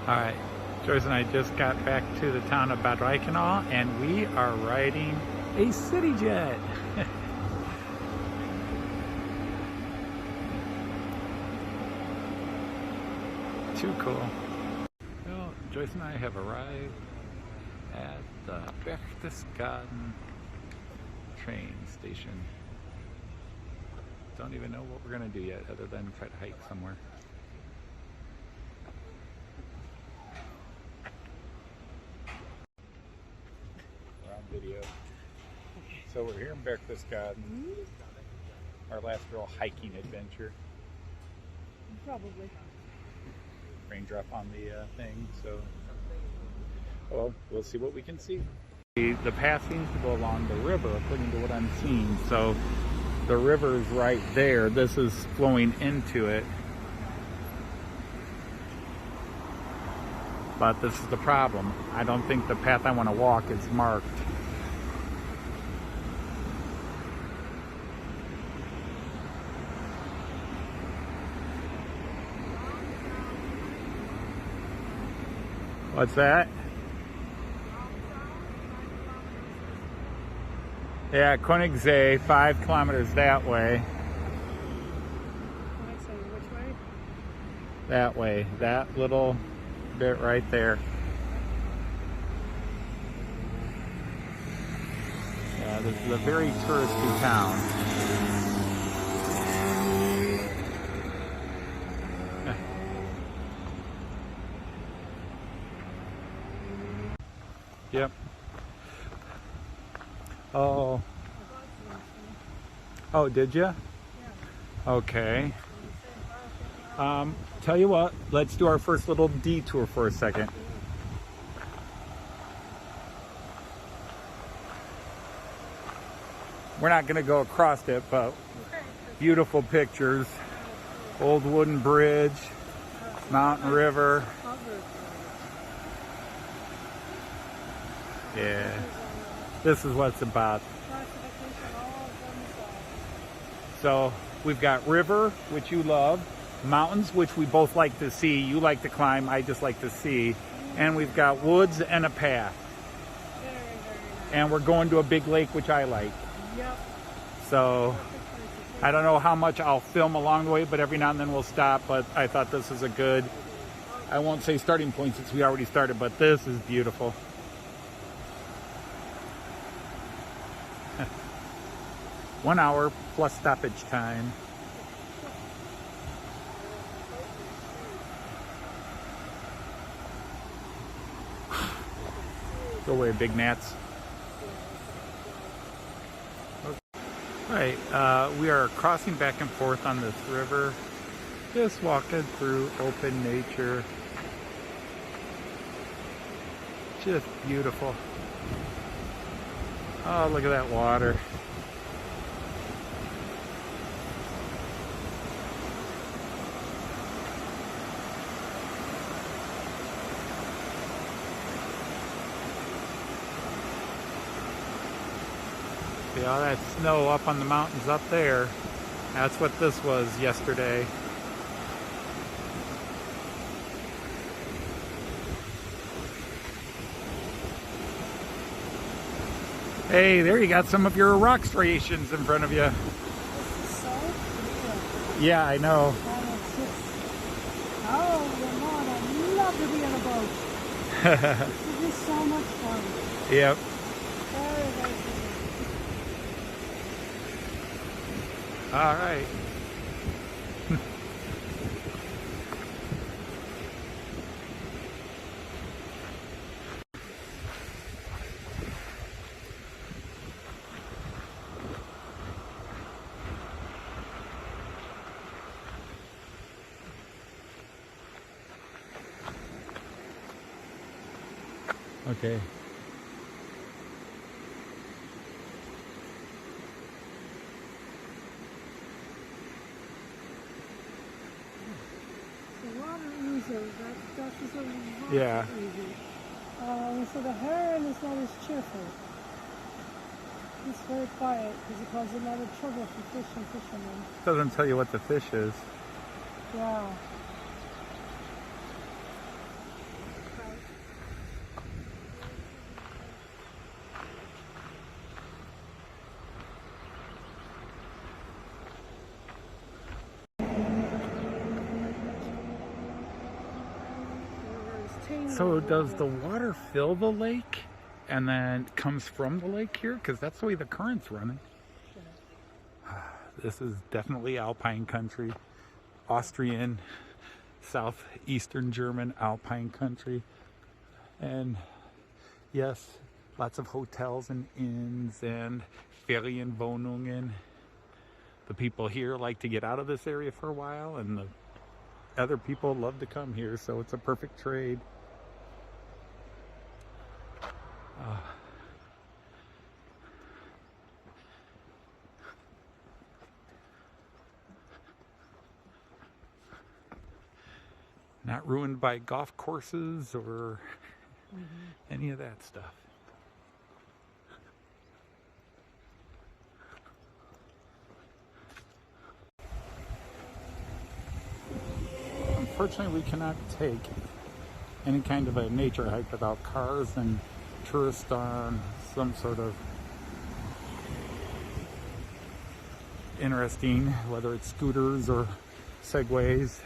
Alright, Joyce and I just got back to the town of Bad Reichenau and we are riding a city jet. Too cool. Well, Joyce and I have arrived at the Berchtesgaden train station. Don't even know what we're going to do yet other than try to hike somewhere. We're on video. So we're here in Berchtesgaden. Our last real hiking adventure. Probably. Raindrop on the thing, so well, we'll see what we can see. The path seems to go along the river according to what I'm seeing, so the river is right there. This is flowing into it, but this is the problem. I don't think the path I want to walk is marked. What's that? Yeah, Königssee, 5 kilometers that way. Which way? That way, that little bit right there. Yeah, this is a very touristy town. Yep. Oh. Oh, did you? Yeah. Okay. Tell you what, let's do our first little detour for a second. We're not going to go across it, but beautiful pictures. Old wooden bridge, mountain river. Yeah, this is what it's about. So we've got river, which you love, mountains, which we both like to see. You like to climb, I just like to see. And we've got woods and a path. Very, very nice. And we're going to a big lake, which I like. Yep. So I don't know how much I'll film along the way, but every now and then we'll stop. But I thought this is a good, I won't say starting point since we already started, but this is beautiful. 1 hour plus stoppage time. Go away, big gnats. Okay. Right, we are crossing back and forth on this river, just walking through open nature. Just beautiful. Oh, look at that water. See all that snow up on the mountains up there. That's what this was yesterday. Hey, there you got some of your rock striations in front of you. Yeah, I know. Oh, Lord, I love to be on a boat. This is so much fun. Yep. Very, very fun. All right. Okay. That is a Yeah. Easy. So the Herrninsel is cheerful. It's very quiet because it causes a lot of trouble for fish and fishermen. Doesn't tell you what the fish is. Yeah. contained. So does the water fill the lake and then comes from the lake here? Because that's the way the current's running. This is definitely alpine country. Austrian, southeastern German alpine country. And yes, lots of hotels and inns and Ferienwohnungen. The people here like to get out of this area for a while, and the other people love to come here, so it's a perfect trade. Not ruined by golf courses or any of that stuff. Unfortunately, we cannot take any kind of a nature hike without cars and tourists on some sort of interesting, whether it's scooters or segways.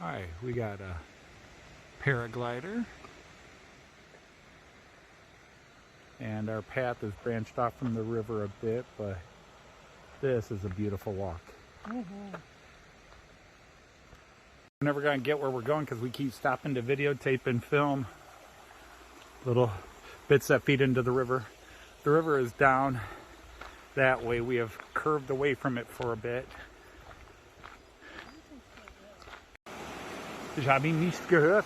Alright, we got a paraglider, and our path is branched off from the river a bit, but this is a beautiful walk. We're never going to get where we're going because we keep stopping to videotape and film little bits that feed into the river. The river is down that way. We have curved away from it for a bit. Ich habe ihn nicht gehört.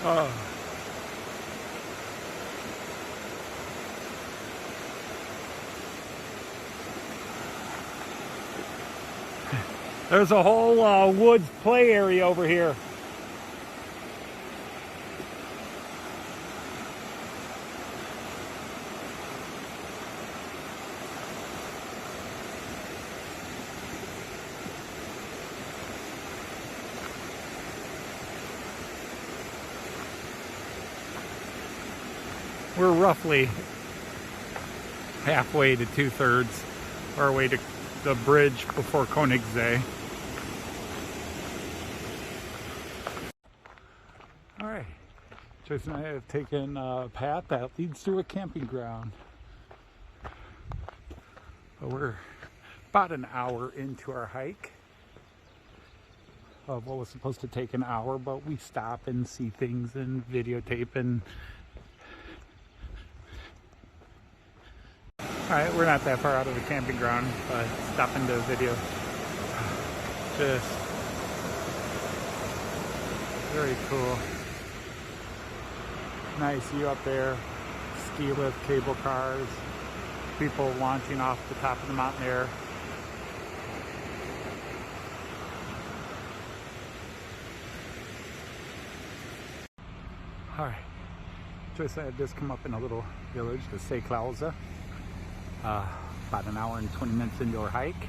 Oh. There's a whole woods play area over here. We're roughly halfway to 2/3 our way to the bridge before Königssee. Alright, Joyce and I have taken a path that leads to a camping ground. But we're about an hour into our hike of what was supposed to take an hour, but we stop and see things and videotape and alright, we're not that far out of the camping ground, but stopping to video. Just very cool. Nice view up there. Ski lift, cable cars, people launching off the top of the mountain there. Alright, Joyce and I have just come up in a little village, the Seeklause. About an hour and 20 minutes into our hike,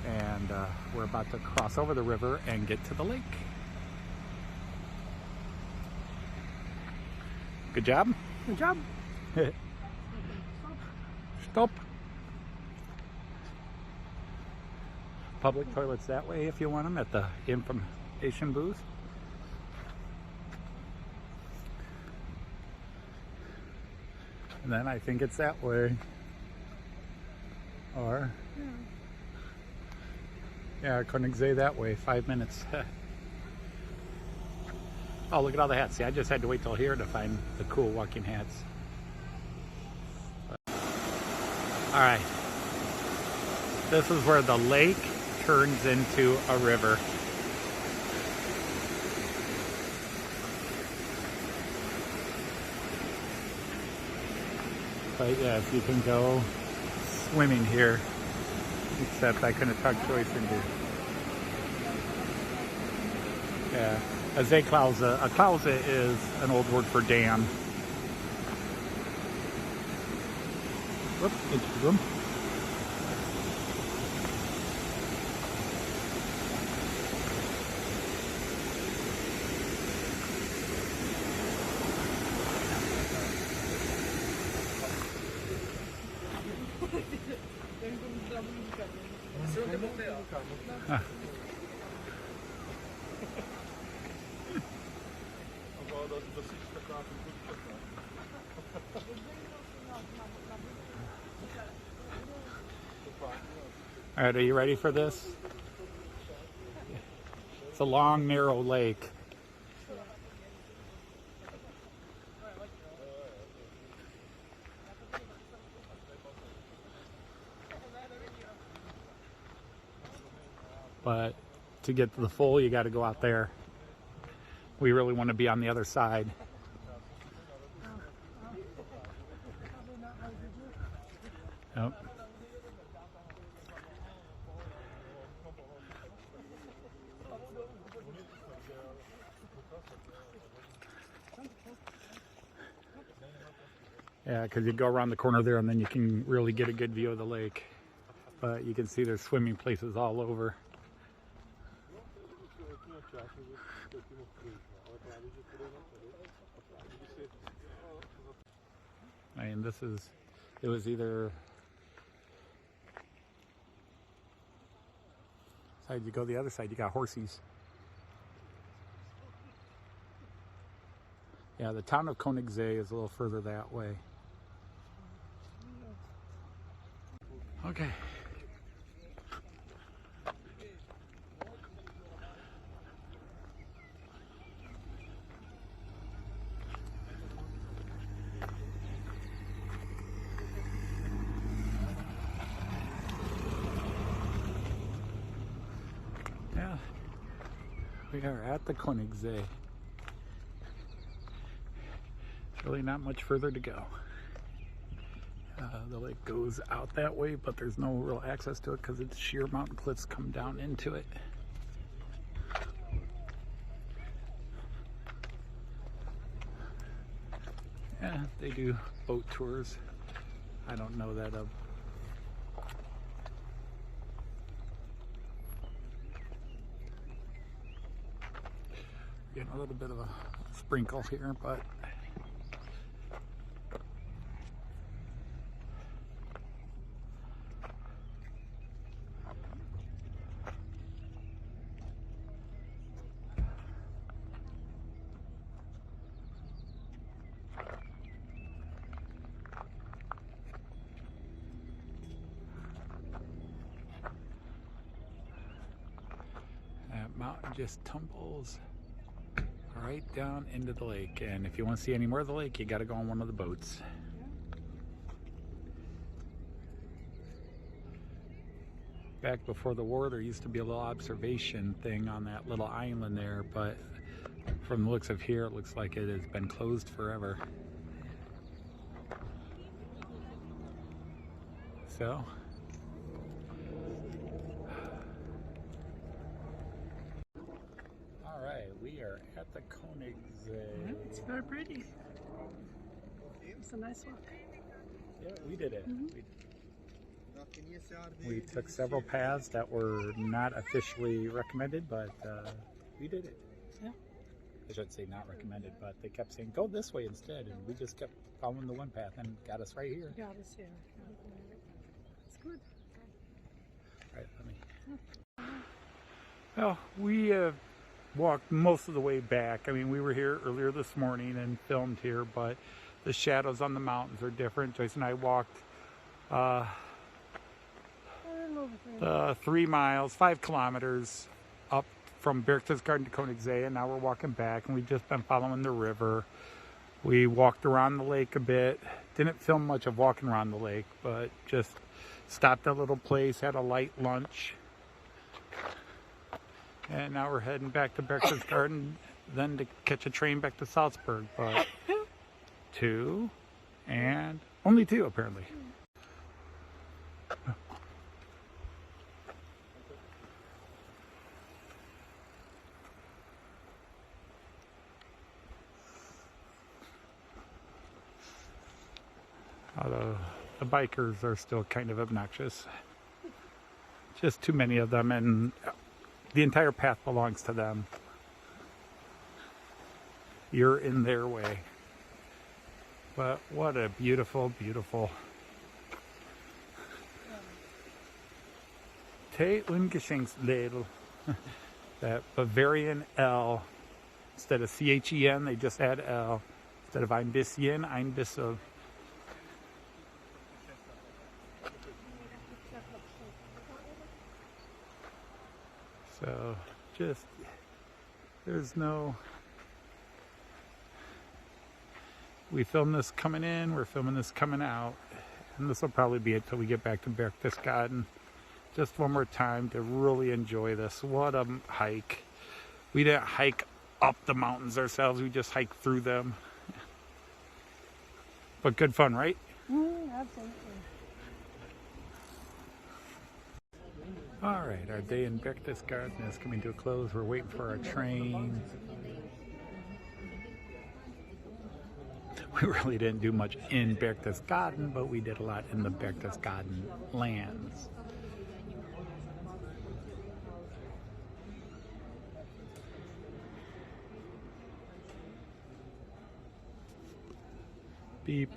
and we're about to cross over the river and get to the lake. Good job. Good job. Stop. Public toilets that way if you want them at the information booth. And then I think it's that way. Or, yeah, Königssee that way, 5 minutes. Oh, look at all the hats. See, I just had to wait till here to find the cool walking hats. Alright. This is where the lake turns into a river. But yes, you can go swimming here except I couldn't talk Joyce into. Yeah, a Seeklause. A Klause is an old word for dam. Whoops, Entschuldigung. All right, are you ready for this? It's a long, narrow lake. But to get to the full, you got to go out there. We really want to be on the other side. Yep. Yeah, because you go around the corner there and then you can really get a good view of the lake. But you can see there's swimming places all over. And this is, it was either, side you go the other side, you got horsies. Yeah, the town of Königssee is a little further that way. Okay. Yeah, we are at the Königssee. Really not much further to go. The lake goes out that way, but there's no real access to it because it's sheer mountain cliffs come down into it. Yeah, they do boat tours. I don't know that of. Getting a little bit of a sprinkle here, but that mountain just tumbles right down into the lake, and if you want to see any more of the lake, you got to go on one of the boats. Back before the war, there used to be a little observation thing on that little island there, but from the looks of here, it looks like it has been closed forever. So we are at the Königssee. Yeah, it's very pretty. It's a nice walk. Yeah, we did it. Mm-hmm. We took several paths that were not officially recommended, but we did it. Yeah. I should say not recommended, but they kept saying, go this way instead, and we just kept following the one path and got us right here. Got us here. It's good. All right, let me... Well, we walked most of the way back. I mean, we were here earlier this morning and filmed here, but the shadows on the mountains are different. Joyce and I walked 3 miles, 5 kilometers up from Berchtesgaden to Königssee, and now we're walking back, and we've just been following the river. We walked around the lake a bit. Didn't film much of walking around the lake, but just stopped at a little place, had a light lunch. And now we're heading back to Berchtesgaden, then to catch a train back to Salzburg. But only two apparently. Although the bikers are still kind of obnoxious. Just too many of them, and the entire path belongs to them. You're in their way. But what a beautiful, beautiful. Te Ungeschenksledel. That Bavarian L. Instead of CHEN, they just add L. Instead of ein bisschen, ein bisschen. So, just, there's no, we filmed this coming in, we're filming this coming out, and this will probably be it till we get back to Berchtesgaden. Just one more time to really enjoy this. What a hike. We didn't hike up the mountains ourselves, we just hiked through them. But good fun, right? Absolutely. All right, our day in Berchtesgaden is coming to a close. We're waiting for our train. We really didn't do much in Berchtesgaden, but we did a lot in the Berchtesgaden lands. Beep.